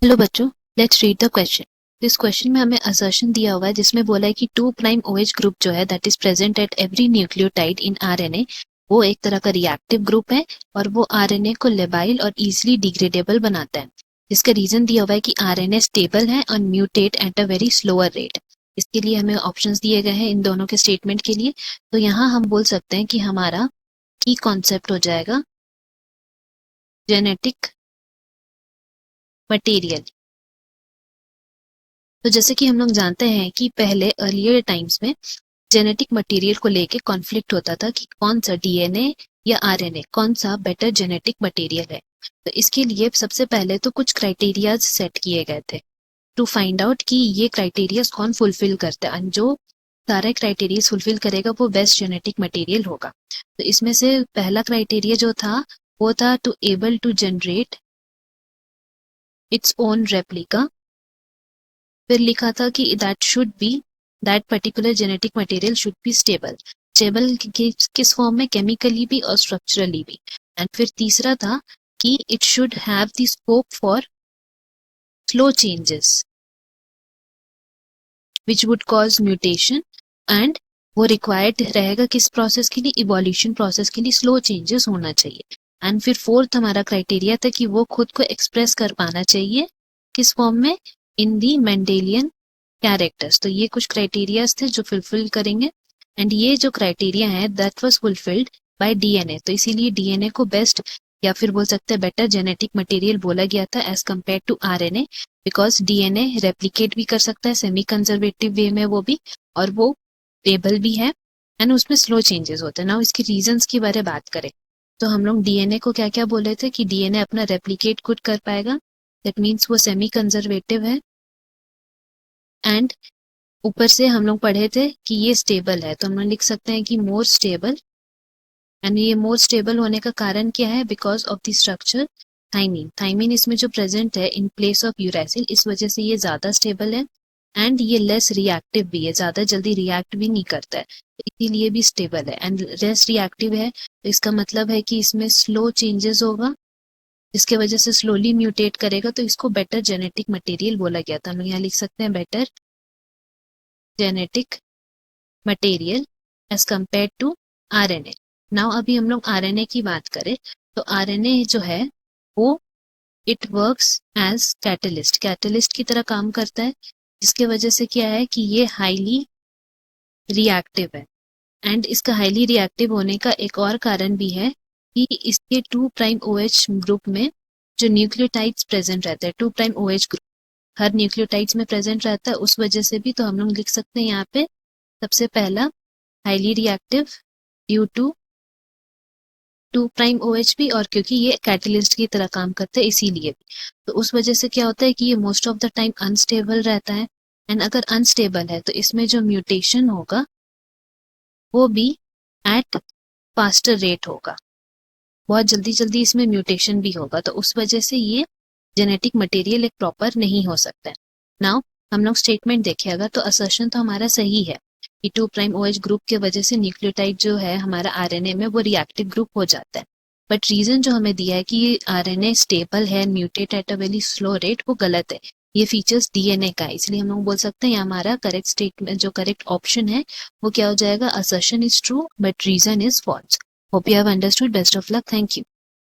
Hello बच्चों, let's read the question. इस question में हमें असर्शन दिया हुआ है जिसमें बोला है कि 2' OH ग्रुप जो है that is present at every nucleotide in RNA, वो एक तरह का रिएक्टिव ग्रुप है और वो आरएनए को लेबाइल और इजीली डिग्रेडेबल बनाता है। जिसका रीजन दिया हुआ है कि आरएनए स्टेबल है और mutate at a very slower rate. इसके लिए हमें ऑप्शंस दिए गए हैं इन दोनों के स्टेटमेंट के लिए। तो यहाँ हम बोल सकते हैं कि हमारा की कॉन्सेप्ट हो जाएगा जेनेटिक मटेरियल। तो जैसे कि हम लोग जानते हैं कि पहले अर्लियर टाइम्स में जेनेटिक मटेरियल को लेके कॉन्फ्लिक्ट होता था कि कौन सा डीएनए या आरएनए कौन सा बेटर जेनेटिक मटेरियल है। तो इसके लिए सबसे पहले तो कुछ क्राइटेरियाज सेट किए गए थे टू फाइंड आउट कि ये क्राइटेरियाज कौन फुलफिल करता है, जो सारे क्राइटेरिया फुलफिल करेगा वो बेस्ट जेनेटिक मटेरियल होगा। तो इसमें से पहला क्राइटेरिया जो था वो था to able to generate its own replica. फिर लिखा था कि that particular genetic material should be stable किस फॉर्म में, केमिकली भी और स्ट्रक्चरली भी। एंड फिर तीसरा था कि it should have the scope for slow changes which would cause mutation. And वो रिक्वायर्ड रहेगा किस प्रोसेस के लिए, इवोल्यूशन प्रोसेस के लिए स्लो चेंजेस होना चाहिए। एंड फिर फोर्थ हमारा क्राइटेरिया था कि वो खुद को एक्सप्रेस कर पाना चाहिए किस फॉर्म में, इन दी मेंडेलियन कैरेक्टर्स। तो ये कुछ क्राइटेरियाज थे जो फुलफिल करेंगे एंड ये जो क्राइटेरिया है that was fulfilled by DNA. तो इसीलिए डीएनए को बेस्ट या फिर बोल सकते हैं बेटर जेनेटिक मटेरियल बोला गया था as compared to RNA, because DNA replicate भी कर सकता है सेमी कंजर्वेटिव वे में वो भी, और वो स्टेबल भी है एंड उसमें स्लो चेंजेस होते हैं ना। इसके रीजंस की बारे बात करें तो हम लोग डीएनए को क्या क्या बोले थे कि डीएनए अपना रेप्लिकेट खुद कर पाएगा, दैट मीन्स वो सेमी कंजर्वेटिव है। एंड ऊपर से हम लोग पढ़े थे कि ये स्टेबल है, तो हम लोग लिख सकते हैं कि मोर स्टेबल। एंड ये मोर स्टेबल होने का कारण क्या है, because of the structure thymine इसमें जो प्रेजेंट है इन प्लेस ऑफ यूरैसिल, इस वजह से ये ज्यादा स्टेबल है। एंड ये लेस रिएक्टिव भी है, ज्यादा जल्दी रिएक्ट भी नहीं करता है, तो इसीलिए भी स्टेबल है। एंड लेस रिएक्टिव है तो इसका मतलब है कि इसमें स्लो चेंजेस होगा जिसके वजह से स्लोली म्यूटेट करेगा, तो इसको बेटर जेनेटिक मटेरियल बोला गया था। हम यहाँ लिख सकते हैं better genetic material as compared to RNA. Now अभी हम लोग आरएनए की बात करें तो आरएनए जो है वो इट वर्क्स एज कैटलिस्ट की तरह काम करता है, जिसके वजह से क्या है कि ये हाईली रिएक्टिव है। एंड इसका हाईली रिएक्टिव होने का एक और कारण भी है कि इसके 2' OH ग्रुप में जो न्यूक्लियोटाइड्स प्रेजेंट रहते हैं, 2' OH ग्रुप हर न्यूक्लियोटाइड्स में प्रेजेंट रहता है, उस वजह से भी। तो हम लोग लिख सकते हैं यहाँ पे सबसे पहला highly reactive due to 2' OH भी, और क्योंकि ये कैटलिस्ट की तरह काम करते हैं इसीलिए भी। तो उस वजह से क्या होता है कि ये most of the time unstable रहता है। एंड अगर अनस्टेबल है तो इसमें जो म्यूटेशन होगा वो भी एट फास्टर रेट होगा, बहुत जल्दी जल्दी इसमें म्यूटेशन भी होगा, तो उस वजह से ये जेनेटिक मटेरियल एक प्रॉपर नहीं हो सकता है। नाउ हम लोग स्टेटमेंट देखेगा तो असर्शन तो हमारा सही है कि 2' OH ग्रुप के वजह से न्यूक्लियोटाइड जो है हमारा आरएनए में वो रिएक्टिव ग्रुप हो जाता है। बट रीजन जो हमें दिया है कि ये आरएनए स्टेबल है, mutate at a very slow rate, वो गलत है। ये फीचर्स डीएनए का है, इसलिए हम लोग बोल सकते हैं ये हमारा करेक्ट स्टेटमेंट जो करेक्ट ऑप्शन है वो क्या हो जाएगा, assertion is true but reason is false. Hope you have understood. Best of luck. Thank you.